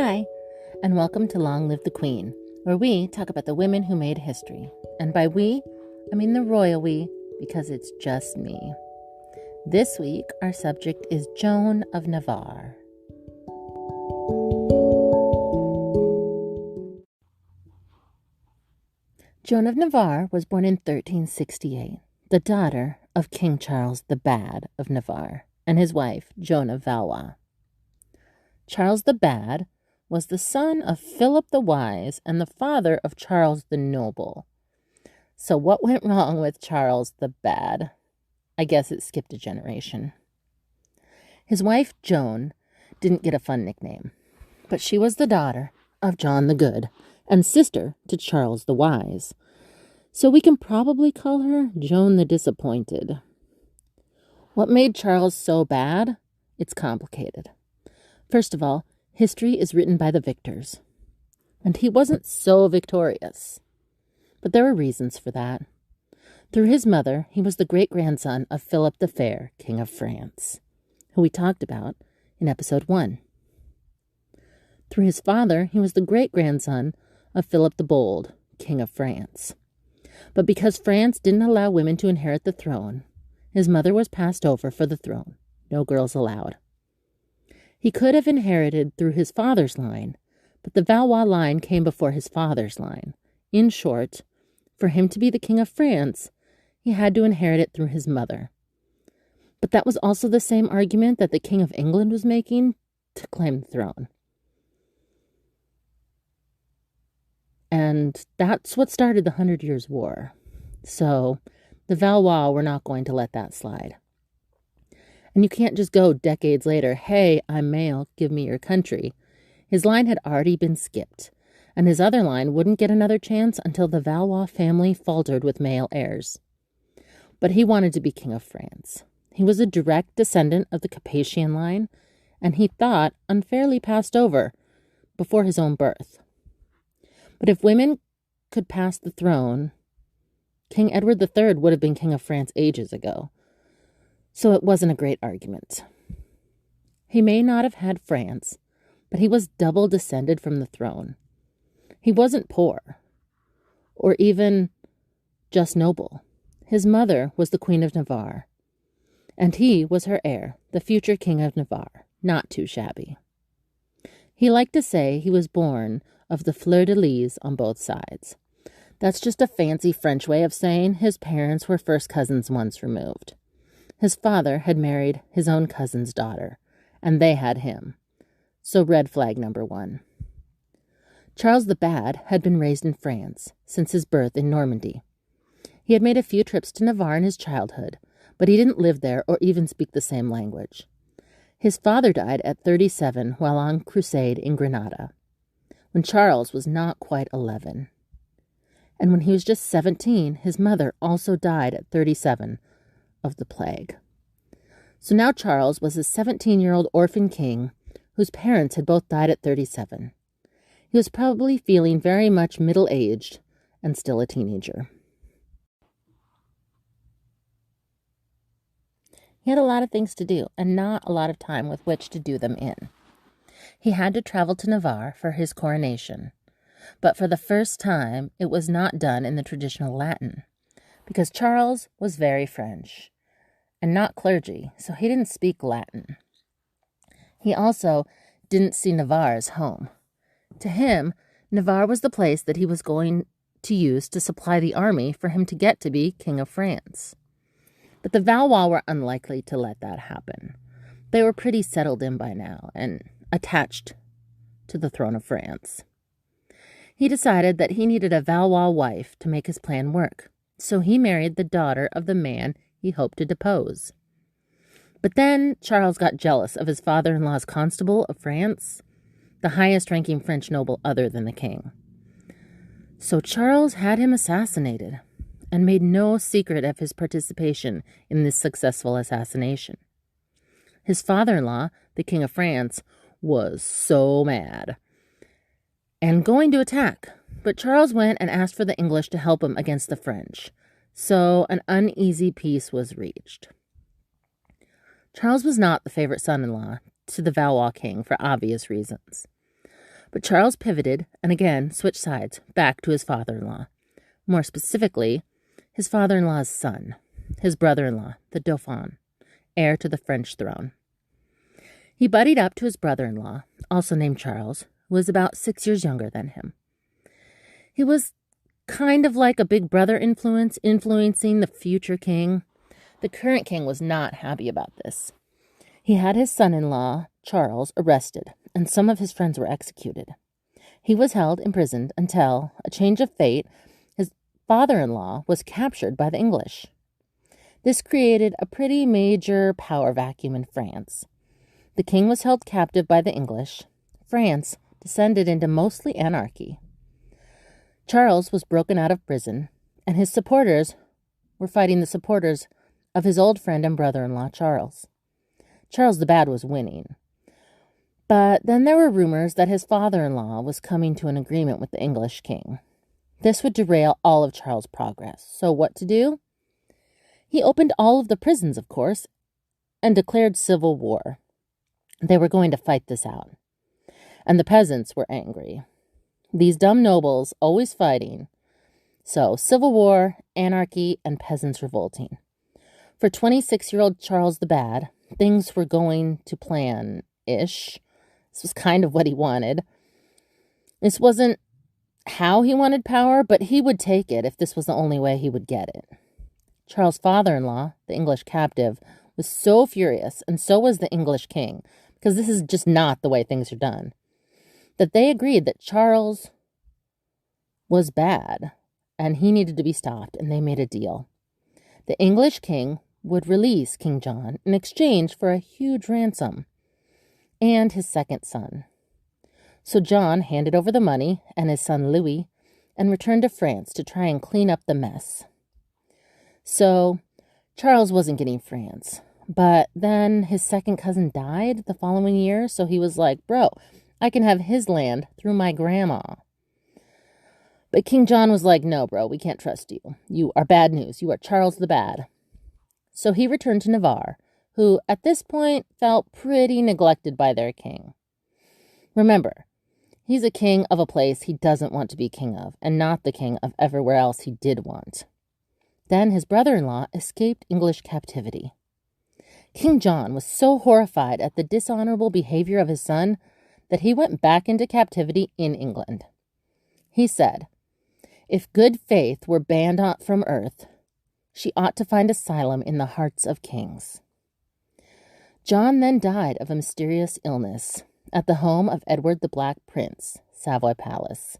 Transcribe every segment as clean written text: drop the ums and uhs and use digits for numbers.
Hi, and welcome to Long Live the Queen, where we talk about the women who made history. And by we, I mean the royal we, because it's just me. This week, our subject is Joan of Navarre. Joan of Navarre was born in 1368, the daughter of King Charles the Bad of Navarre and his wife, Joan of Valois. Charles the Bad was the son of Philip the Wise and the father of Charles the Noble. So what went wrong with Charles the Bad? I guess it skipped a generation. His wife, Joan, didn't get a fun nickname, but she was the daughter of John the Good and sister to Charles the Wise. So we can probably call her Joan the Disappointed. What made Charles so bad? It's complicated. First of all, history is written by the victors, and he wasn't so victorious. But there were reasons for that. Through his mother, he was the great-grandson of Philip the Fair, King of France, who we talked about in episode 1. Through his father, he was the great-grandson of Philip the Bold, King of France. But because France didn't allow women to inherit the throne, his mother was passed over for the throne. No girls allowed. He could have inherited through his father's line, but the Valois line came before his father's line. In short, for him to be the King of France, he had to inherit it through his mother. But that was also the same argument that the King of England was making to claim the throne. And that's what started the 100 Years' War. So the Valois were not going to let that slide. And you can't just go decades later, hey, I'm male, give me your country. His line had already been skipped, and his other line wouldn't get another chance until the Valois family faltered with male heirs. But he wanted to be King of France. He was a direct descendant of the Capetian line, and he thought unfairly passed over before his own birth. But if women could pass the throne, King Edward III would have been King of France ages ago. So it wasn't a great argument. He may not have had France, but he was double descended from the throne. He wasn't poor, or even just noble. His mother was the Queen of Navarre, and he was her heir, the future King of Navarre. Not too shabby. He liked to say he was born of the fleur-de-lis on both sides. That's just a fancy French way of saying his parents were first cousins once removed. His father had married his own cousin's daughter, and they had him. So red flag number 1. Charles the Bad had been raised in France since his birth in Normandy. He had made a few trips to Navarre in his childhood, but he didn't live there or even speak the same language. His father died at 37 while on crusade in Granada, when Charles was not quite 11. And when he was just 17, his mother also died at 37 of the plague. So now Charles was a 17-year-old orphan king whose parents had both died at 37. He was probably feeling very much middle-aged and still a teenager. He had a lot of things to do and not a lot of time with which to do them in. He had to travel to Navarre for his coronation, but for the first time it was not done in the traditional Latin, because Charles was very French and not clergy, so he didn't speak Latin. He also didn't see Navarre as home. To him, Navarre was the place that he was going to use to supply the army for him to get to be King of France. But the Valois were unlikely to let that happen. They were pretty settled in by now and attached to the throne of France. He decided that he needed a Valois wife to make his plan work, so he married the daughter of the man he hoped to depose. But then Charles got jealous of his father-in-law's constable of France, the highest-ranking French noble other than the king. So Charles had him assassinated and made no secret of his participation in this successful assassination. His father-in-law, the King of France, was so mad and going to attack, but Charles went and asked for the English to help him against the French. So an uneasy peace was reached. Charles was not the favorite son-in-law to the Valois king for obvious reasons. But Charles pivoted and again switched sides back to his father-in-law. More specifically, his father-in-law's son, his brother-in-law, the Dauphin, heir to the French throne. He buddied up to his brother-in-law, also named Charles, who was about 6 years younger than him. He was kind of like a big brother influencing the future king. The current king was not happy about this. He had his son-in-law, Charles, arrested, and some of his friends were executed. He was held imprisoned until, a change of fate, his father-in-law was captured by the English. This created a pretty major power vacuum in France. The king was held captive by the English. France descended into mostly anarchy. Charles was broken out of prison, and his supporters were fighting the supporters of his old friend and brother-in-law, Charles. Charles the Bad was winning. But then there were rumors that his father-in-law was coming to an agreement with the English king. This would derail all of Charles' progress. So what to do? He opened all of the prisons, of course, and declared civil war. They were going to fight this out. And the peasants were angry. These dumb nobles always fighting. So civil war, anarchy, and peasants revolting. For 26-year-old Charles the Bad, things were going to plan-ish. This was kind of what he wanted. This wasn't how he wanted power, but he would take it if this was the only way he would get it. Charles' father-in-law, the English captive, was so furious, and so was the English king, because this is just not the way things are done, that they agreed that Charles was bad, and he needed to be stopped, and they made a deal. The English king would release King John in exchange for a huge ransom and his second son. So John handed over the money and his son Louis and returned to France to try and clean up the mess. So Charles wasn't getting France, but then his second cousin died the following year, so he was like, bro, I can have his land through my grandma. But King John was like, no, bro, we can't trust you. You are bad news. You are Charles the Bad. So he returned to Navarre, who at this point felt pretty neglected by their king. Remember, he's a king of a place he doesn't want to be king of, and not the king of everywhere else he did want. Then his brother-in-law escaped English captivity. King John was so horrified at the dishonorable behavior of his son that he went back into captivity in England. He said, if good faith were banned from earth, she ought to find asylum in the hearts of kings. John then died of a mysterious illness at the home of Edward the Black Prince, Savoy Palace.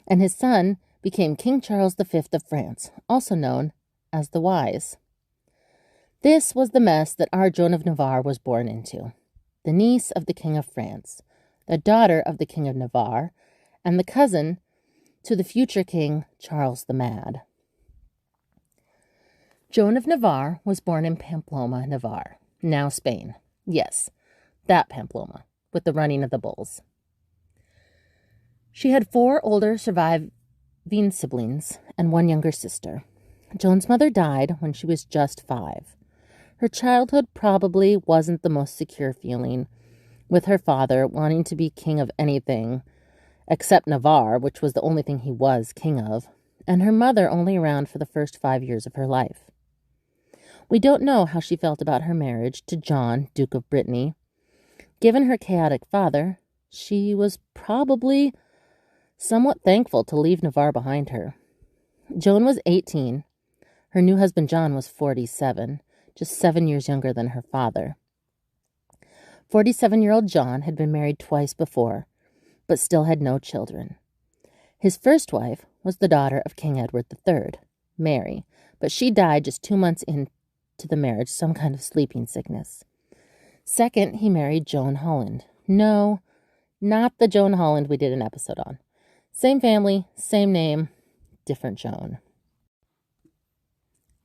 And his son became King Charles V of France, also known as the Wise. This was the mess that our Joan of Navarre was born into, the niece of the King of France, the daughter of the King of Navarre, and the cousin to the future King Charles the Mad. Joan of Navarre was born in Pamplona, Navarre, now Spain. Yes, that Pamplona, with the running of the bulls. She had 4 older surviving siblings and 1 younger sister. Joan's mother died when she was just 5. Her childhood probably wasn't the most secure feeling, with her father wanting to be king of anything except Navarre, which was the only thing he was king of, and her mother only around for the first 5 years of her life. We don't know how she felt about her marriage to John, Duke of Brittany. Given her chaotic father, she was probably somewhat thankful to leave Navarre behind her. Joan was 18. Her new husband John was 47, just 7 years younger than her father. 47-year-old John had been married twice before, but still had no children. His first wife was the daughter of King Edward III, Mary, but she died just 2 months into the marriage, some kind of sleeping sickness. Second, he married Joan Holland. No, not the Joan Holland we did an episode on. Same family, same name, different Joan.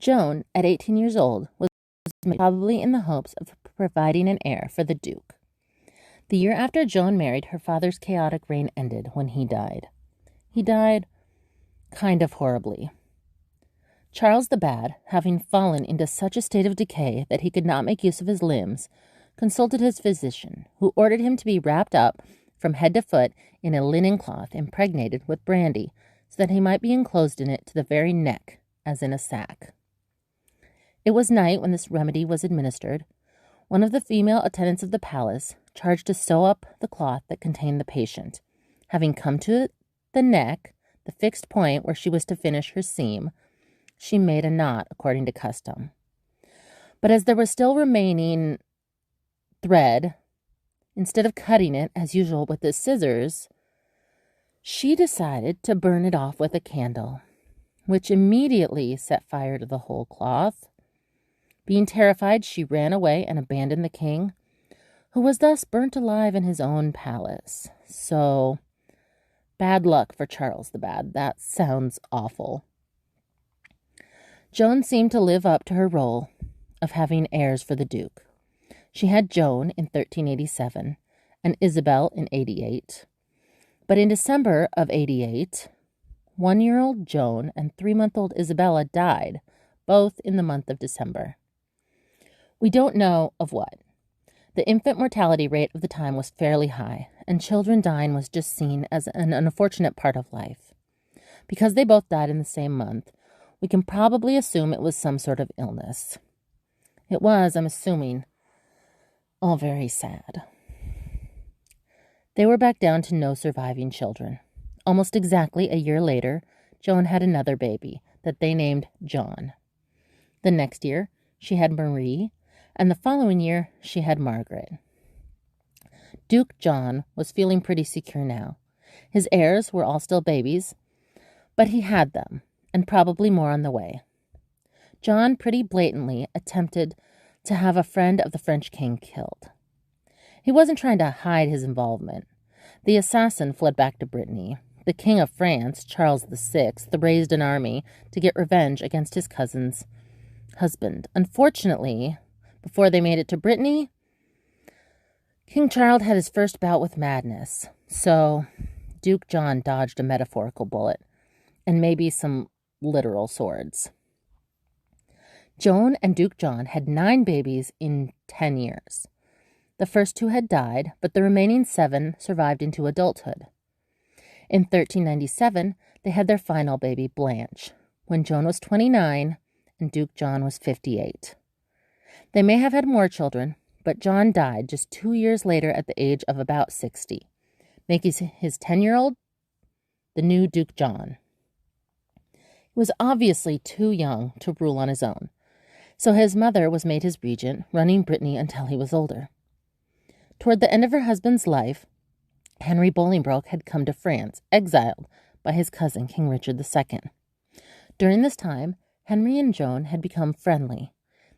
Joan, at 18 years old, was probably in the hopes of providing an heir for the Duke. The year after Joan married, her father's chaotic reign ended when he died. He died kind of horribly. Charles the Bad, having fallen into such a state of decay that he could not make use of his limbs, consulted his physician, who ordered him to be wrapped up from head to foot in a linen cloth impregnated with brandy, so that he might be enclosed in it to the very neck, as in a sack. It was night when this remedy was administered. One of the female attendants of the palace, charged to sew up the cloth that contained the patient, having come to the neck, the fixed point where she was to finish her seam, she made a knot according to custom. But as there was still remaining thread, instead of cutting it as usual with the scissors, she decided to burn it off with a candle, which immediately set fire to the whole cloth. Being terrified, she ran away and abandoned the king, who was thus burnt alive in his own palace. So, bad luck for Charles the Bad. That sounds awful. Joan seemed to live up to her role of having heirs for the Duke. She had Joan in 1387 and Isabel in 88. But in December of 88, 1-year-old Joan and 3-month-old Isabella died, both in the month of December. We don't know of what. The infant mortality rate of the time was fairly high, and children dying was just seen as an unfortunate part of life. Because they both died in the same month, we can probably assume it was some sort of illness. It was, I'm assuming, all very sad. They were back down to no surviving children. Almost exactly a year later, Joan had another baby that they named John. The next year, she had Marie, and the following year, she had Margaret. Duke John was feeling pretty secure now. His heirs were all still babies, but he had them, and probably more on the way. John pretty blatantly attempted to have a friend of the French king killed. He wasn't trying to hide his involvement. The assassin fled back to Brittany. The King of France, Charles VI, raised an army to get revenge against his cousin's husband. Unfortunately, before they made it to Brittany, King Charles had his first bout with madness. So Duke John dodged a metaphorical bullet and maybe some literal swords. Joan and Duke John had 9 babies in 10 years. The first 2 had died, but the remaining 7 survived into adulthood. In 1397, they had their final baby, Blanche, when Joan was 29 and Duke John was 58. They may have had more children, but John died just 2 years later at the age of about 60, making his 10-year-old the new Duke John. He was obviously too young to rule on his own, so his mother was made his regent, running Brittany until he was older. Toward the end of her husband's life, Henry Bolingbroke had come to France, exiled by his cousin, King Richard II. During this time, Henry and Joan had become friendly.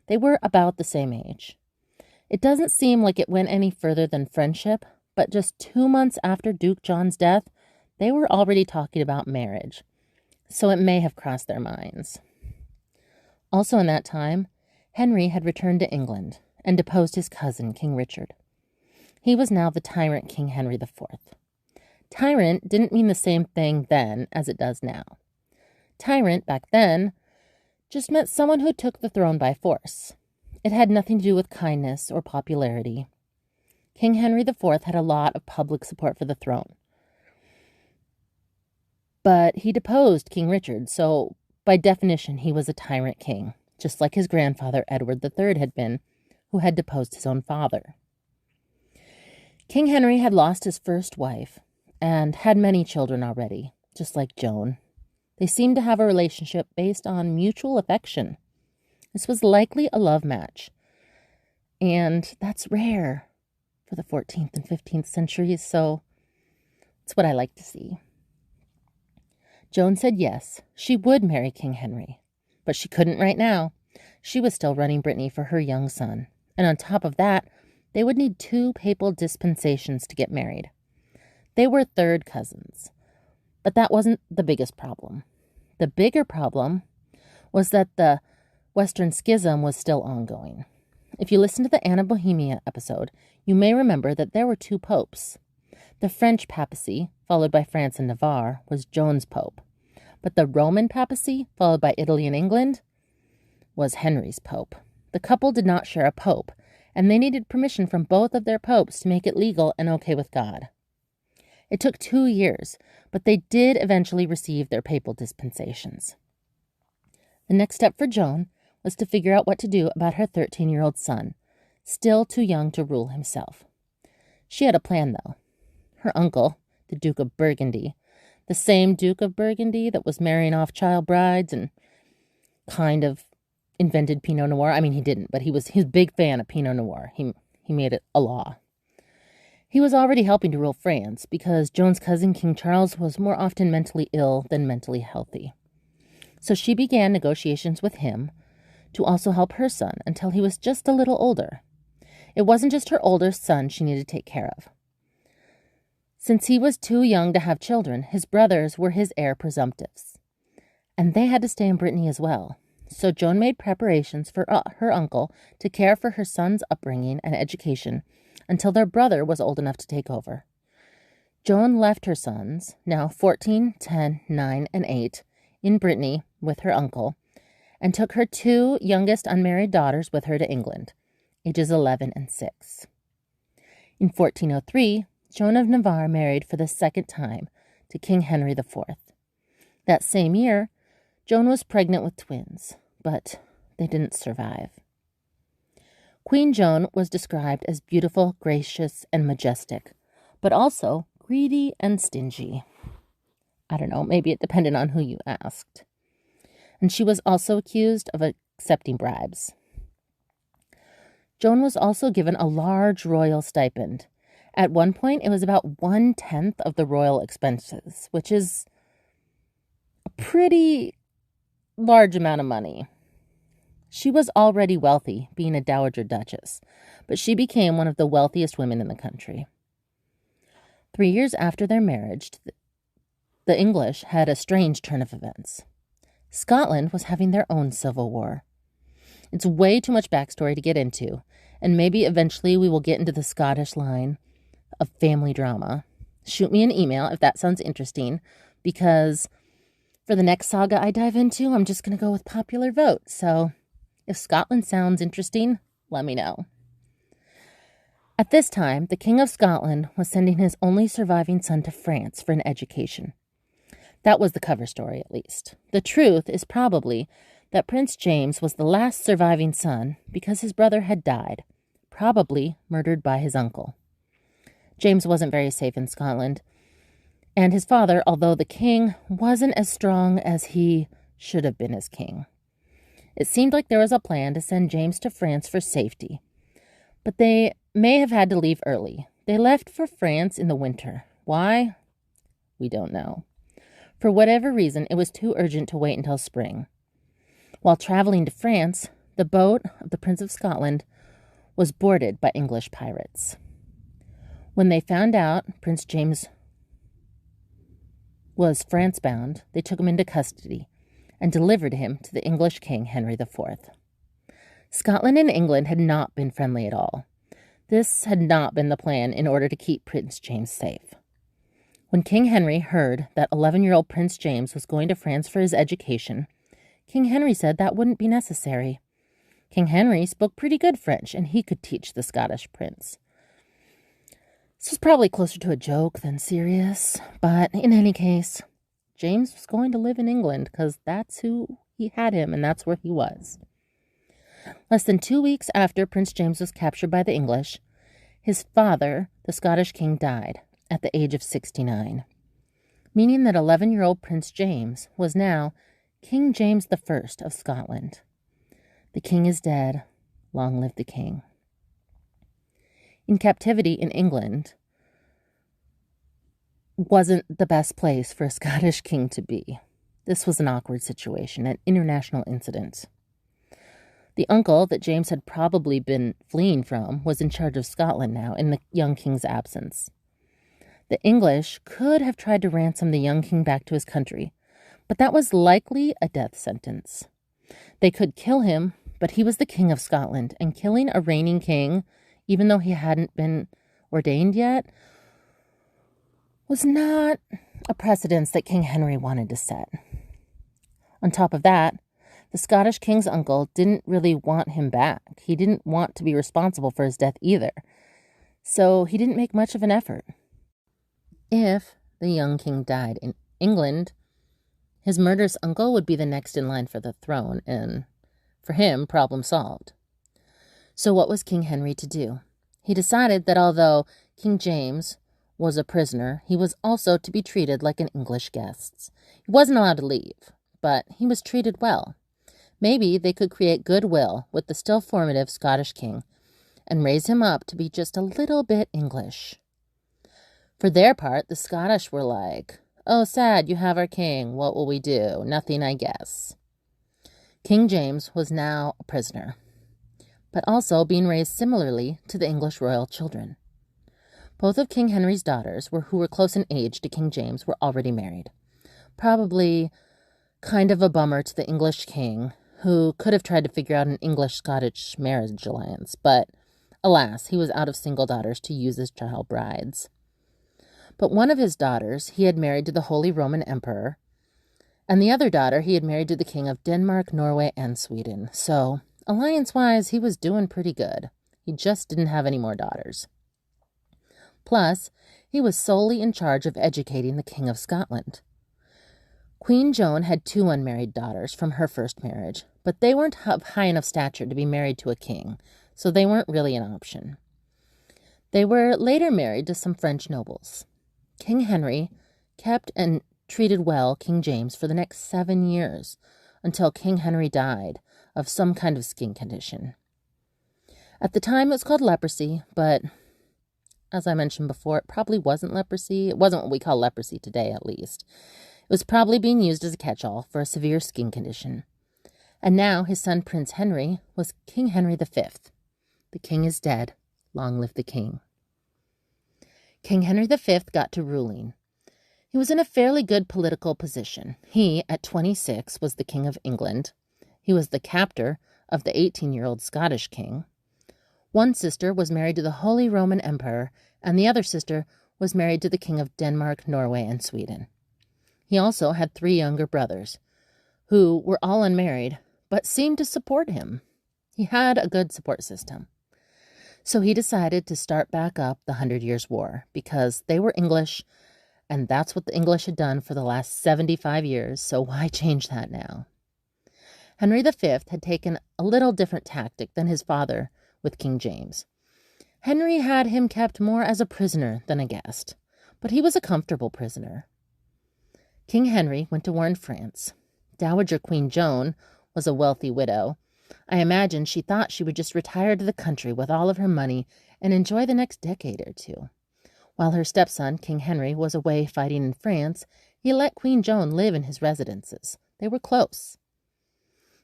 They were about the same age. It doesn't seem like it went any further than friendship, but just 2 months after Duke John's death, they were already talking about marriage, so it may have crossed their minds. Also in that time, Henry had returned to England and deposed his cousin, King Richard. He was now the tyrant King Henry IV. Tyrant didn't mean the same thing then as it does now. Tyrant, back then, just meant someone who took the throne by force. It had nothing to do with kindness or popularity. King Henry IV had a lot of public support for the throne. But he deposed King Richard, so by definition he was a tyrant king, just like his grandfather Edward III had been, who had deposed his own father. King Henry had lost his first wife and had many children already, just like Joan. They seemed to have a relationship based on mutual affection. This was likely a love match, and that's rare for the 14th and 15th centuries, so it's what I like to see. Joan said yes, she would marry King Henry, but she couldn't right now. She was still running Brittany for her young son, and on top of that, they would need 2 papal dispensations to get married. They were third cousins, but that wasn't the biggest problem. The bigger problem was that the Western Schism was still ongoing. If you listen to the Anna Bohemia episode, you may remember that there were 2 popes. The French papacy, followed by France and Navarre, was Joan's pope, but the Roman papacy, followed by Italy and England, was Henry's pope. The couple did not share a pope, and they needed permission from both of their popes to make it legal and okay with God. It took 2 years, but they did eventually receive their papal dispensations. The next step for Joan was to figure out what to do about her 13-year-old son, still too young to rule himself. She had a plan, though. Her uncle, the Duke of Burgundy, the same Duke of Burgundy that was marrying off child brides and kind of invented Pinot Noir. I mean, he didn't, but he's a big fan of Pinot Noir. He made it a law. He was already helping to rule France because Joan's cousin, King Charles, was more often mentally ill than mentally healthy. So she began negotiations with him to also help her son until he was just a little older. It wasn't just her older son she needed to take care of. Since he was too young to have children, his brothers were his heir presumptives. And they had to stay in Brittany as well. So Joan made preparations for her uncle to care for her son's upbringing and education until their brother was old enough to take over. Joan left her sons, now 14, 10, 9, and 8, in Brittany with her uncle, and took her 2 youngest unmarried daughters with her to England, ages 11 and 6. In 1403, Joan of Navarre married for the second time to King Henry IV. That same year, Joan was pregnant with twins, but they didn't survive. Queen Joan was described as beautiful, gracious, and majestic, but also greedy and stingy. I don't know, maybe it depended on who you asked. And she was also accused of accepting bribes. Joan was also given a large royal stipend. At one point, it was about 1/10 of the royal expenses, which is a pretty large amount of money. She was already wealthy, being a dowager duchess, but she became one of the wealthiest women in the country. 3 years after their marriage, the English had a strange turn of events. Scotland was having their own civil war. It's way too much backstory to get into, and maybe eventually we will get into the Scottish line of family drama. Shoot me an email if that sounds interesting, because for the next saga I dive into, I'm just going to go with popular vote. So if Scotland sounds interesting, let me know. At this time, the King of Scotland was sending his only surviving son to France for an education. That was the cover story, at least. The truth is probably that Prince James was the last surviving son because his brother had died, probably murdered by his uncle. James wasn't very safe in Scotland, and his father, although the king, wasn't as strong as he should have been as king. It seemed like there was a plan to send James to France for safety, but they may have had to leave early. They left for France in the winter. Why? We don't know. For whatever reason, it was too urgent to wait until spring. While traveling to France, the boat of the Prince of Scotland was boarded by English pirates. When they found out Prince James was France-bound, they took him into custody and delivered him to the English King Henry IV. Scotland and England had not been friendly at all. This had not been the plan in order to keep Prince James safe. When King Henry heard that 11-year-old Prince James was going to France for his education, King Henry said that wouldn't be necessary. King Henry spoke pretty good French, and he could teach the Scottish prince. This was probably closer to a joke than serious, but in any case, James was going to live in England because that's who he had him, and that's where he was. Less than 2 weeks after Prince James was captured by the English, his father, the Scottish king, died at the age of 69, meaning that 11-year-old Prince James was now King James I of Scotland. The king is dead. Long live the king. In captivity in England wasn't the best place for a Scottish king to be. This was an awkward situation, an international incident. The uncle that James had probably been fleeing from was in charge of Scotland now in the young king's absence. The English could have tried to ransom the young king back to his country, but that was likely a death sentence. They could kill him, but he was the king of Scotland, and killing a reigning king, even though he hadn't been ordained yet, was not a precedence that King Henry wanted to set. On top of that, the Scottish king's uncle didn't really want him back. He didn't want to be responsible for his death either, so he didn't make much of an effort. If the young king died in England, his murderous uncle would be the next in line for the throne, and for him, problem solved. So what was King Henry to do? He decided that although King James was a prisoner, he was also to be treated like an English guest. He wasn't allowed to leave, but he was treated well. Maybe they could create goodwill with the still formative Scottish king and raise him up to be just a little bit English. For their part, the Scottish were like, "Oh, sad, you have our king. What will we do? Nothing, I guess." King James was now a prisoner, but also being raised similarly to the English royal children. Both of King Henry's daughters, who were close in age to King James, were already married. Probably kind of a bummer to the English king, who could have tried to figure out an English-Scottish marriage alliance, but alas, he was out of single daughters to use as child brides. But one of his daughters he had married to the Holy Roman Emperor, and the other daughter he had married to the king of Denmark, Norway, and Sweden. So, alliance-wise, he was doing pretty good. He just didn't have any more daughters. Plus, he was solely in charge of educating the King of Scotland. Queen Joan had 2 unmarried daughters from her first marriage, but they weren't of high enough stature to be married to a king, so they weren't really an option. They were later married to some French nobles. King Henry kept and treated well King James for the next 7 years, until King Henry died of some kind of skin condition. At the time, it was called leprosy, but as I mentioned before, it probably wasn't leprosy. It wasn't what we call leprosy today, at least. It was probably being used as a catch-all for a severe skin condition. And now his son Prince Henry was King Henry V. The king is dead. Long live the king. King Henry V got to ruling. He was in a fairly good political position. He, at 26, was the King of England. He was the captor of the 18-year-old Scottish king. One sister was married to the Holy Roman Emperor, and the other sister was married to the King of Denmark, Norway, and Sweden. He also had 3 younger brothers, who were all unmarried, but seemed to support him. He had a good support system. So he decided to start back up the 100 Years' War, because they were English, and that's what the English had done for the last 75 years, so why change that now? Henry V had taken a little different tactic than his father with King James. Henry had him kept more as a prisoner than a guest, but he was a comfortable prisoner. King Henry went to war in France. Dowager Queen Joan was a wealthy widow. I imagine she thought she would just retire to the country with all of her money and enjoy the next decade or 2. While her stepson, King Henry, was away fighting in France, he let Queen Joan live in his residences. They were close.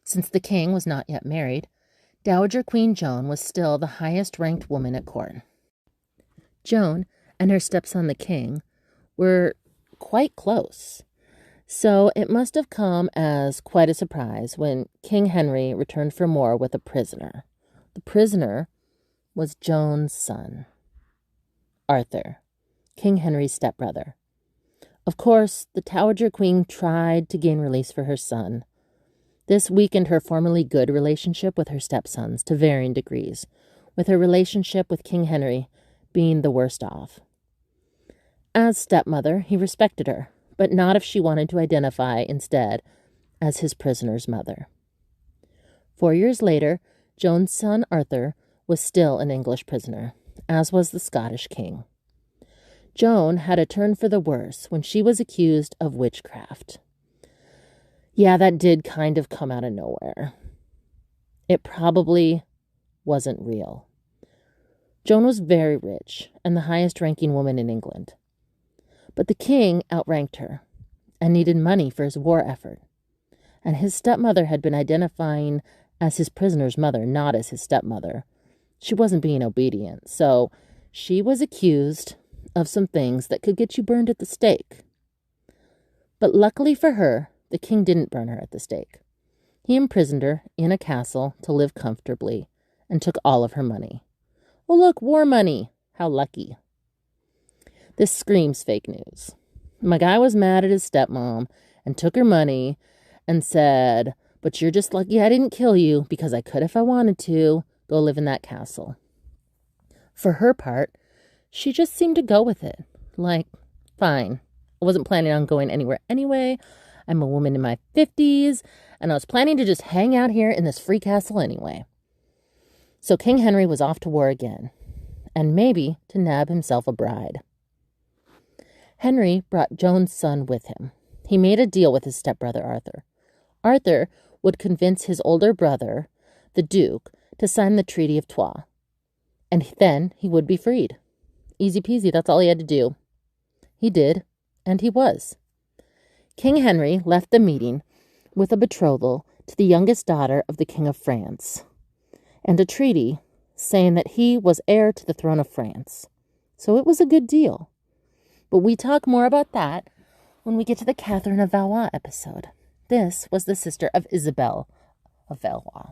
Since the king was not yet married, Dowager Queen Joan was still the highest-ranked woman at court. Joan and her stepson, the king, were quite close. So it must have come as quite a surprise when King Henry returned from war with a prisoner. The prisoner was Joan's son, Arthur, King Henry's stepbrother. Of course, the Dowager Queen tried to gain release for her son. This weakened her formerly good relationship with her stepsons to varying degrees, with her relationship with King Henry being the worst off. As stepmother, he respected her, but not if she wanted to identify instead as his prisoner's mother. 4 years later, Joan's son Arthur was still an English prisoner, as was the Scottish king. Joan had a turn for the worse when she was accused of witchcraft. Yeah, that did kind of come out of nowhere. It probably wasn't real. Joan was very rich and the highest-ranking woman in England. But the king outranked her and needed money for his war effort. And his stepmother had been identifying as his prisoner's mother, not as his stepmother. She wasn't being obedient, so she was accused of some things that could get you burned at the stake. But luckily for her, the king didn't burn her at the stake. He imprisoned her in a castle to live comfortably and took all of her money. Oh, look, war money! How lucky. This screams fake news. My guy was mad at his stepmom and took her money and said, "But you're just lucky I didn't kill you because I could if I wanted to. Go live in that castle." For her part, she just seemed to go with it. Like, Fine. I wasn't planning on going anywhere anyway. I'm a woman in my 50s, and I was planning to just hang out here in this free castle anyway. So King Henry was off to war again, and maybe to nab himself a bride. Henry brought Joan's son with him. He made a deal with his stepbrother Arthur. Arthur would convince his older brother, the Duke, to sign the Treaty of Troyes, and then he would be freed. Easy peasy, that's all he had to do. He did, and he was. King Henry left the meeting with a betrothal to the youngest daughter of the King of France, and a treaty saying that he was heir to the throne of France. So it was a good deal. But we talk more about that when we get to the Catherine of Valois episode. This was the sister of Isabel of Valois.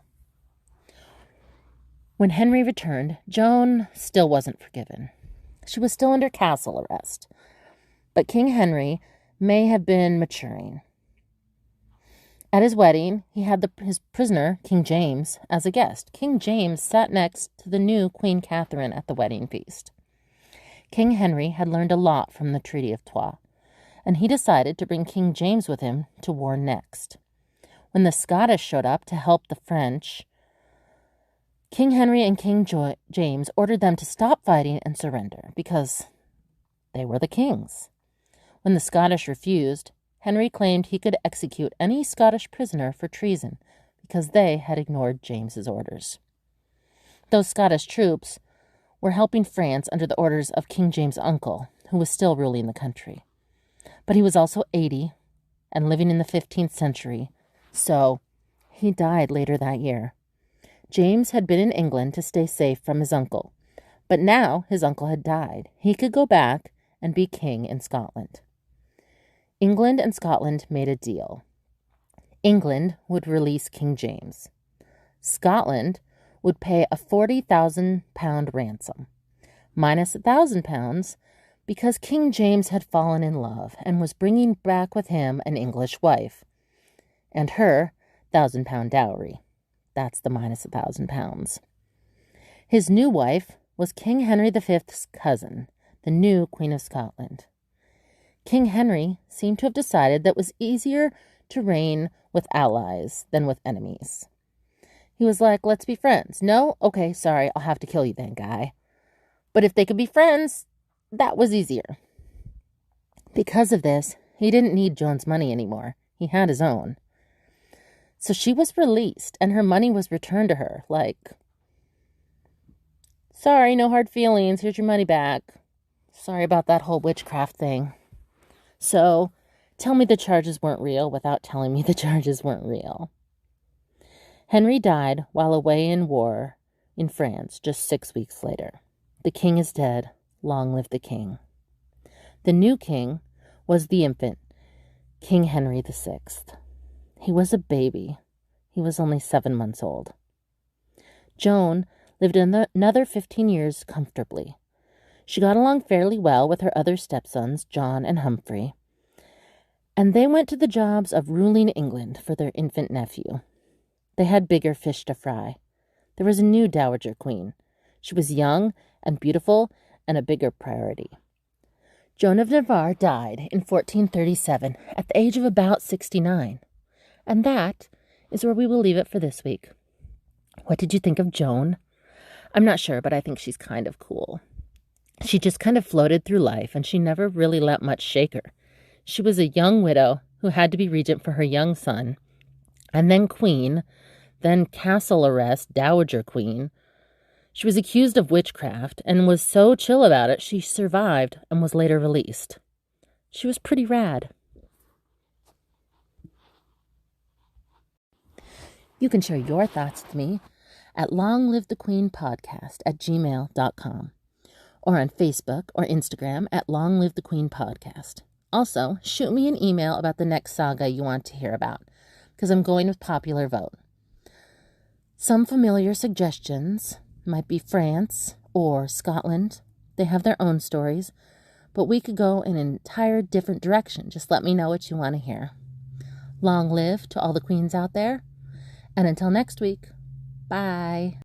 When Henry returned, Joan still wasn't forgiven. She was still under castle arrest. But King Henry may have been maturing. At his wedding, he had his prisoner, King James, as a guest. King James sat next to the new Queen Catherine at the wedding feast. King Henry had learned a lot from the Treaty of Troyes, and he decided to bring King James with him to war next. When the Scottish showed up to help the French, King Henry and King James ordered them to stop fighting and surrender because they were the kings. When the Scottish refused, Henry claimed he could execute any Scottish prisoner for treason because they had ignored James's orders. Those Scottish troops were helping France under the orders of King James' uncle, who was still ruling the country. But he was also 80 and living in the 15th century, so he died later that year. James had been in England to stay safe from his uncle, but now his uncle had died. He could go back and be king in Scotland. England and Scotland made a deal. England would release King James. Scotland would pay a £40,000 ransom, minus £1,000 because King James had fallen in love and was bringing back with him an English wife, and her £1,000 dowry. That's the minus £1,000. His new wife was King Henry V's cousin, the new Queen of Scotland. King Henry seemed to have decided that it was easier to reign with allies than with enemies. He was like, let's be friends. No? Okay, sorry, I'll have to kill you then, guy. But if they could be friends, that was easier. Because of this, he didn't need Joan's money anymore. He had his own. So she was released, and her money was returned to her, like, sorry, no hard feelings, here's your money back. Sorry about that whole witchcraft thing. So, tell me the charges weren't real without telling me the charges weren't real. Henry died while away in war in France just 6 weeks later. The king is dead. Long live the king. The new king was the infant, King Henry VI. He was a baby. He was only 7 months old. Joan lived another 15 years comfortably. She got along fairly well with her other stepsons, John and Humphrey, and they went to the jobs of ruling England for their infant nephew. They had bigger fish to fry. There was a new dowager queen. She was young and beautiful and a bigger priority. Joan of Navarre died in 1437 at the age of about 69. And that is where we will leave it for this week. What did you think of Joan? I'm not sure, but I think she's kind of cool. She just kind of floated through life, and she never really let much shake her. She was a young widow who had to be regent for her young son, and then queen, then castle arrest, dowager queen. She was accused of witchcraft and was so chill about it, she survived and was later released. She was pretty rad. You can share your thoughts with me at longlivethequeenpodcast@gmail.com or on Facebook or Instagram at longlivethequeenpodcast. Also, shoot me an email about the next saga you want to hear about, because I'm going with popular vote. Some familiar suggestions might be France or Scotland. They have their own stories, but we could go in an entire different direction. Just let me know what you want to hear. Long live to all the queens out there, and until next week, bye.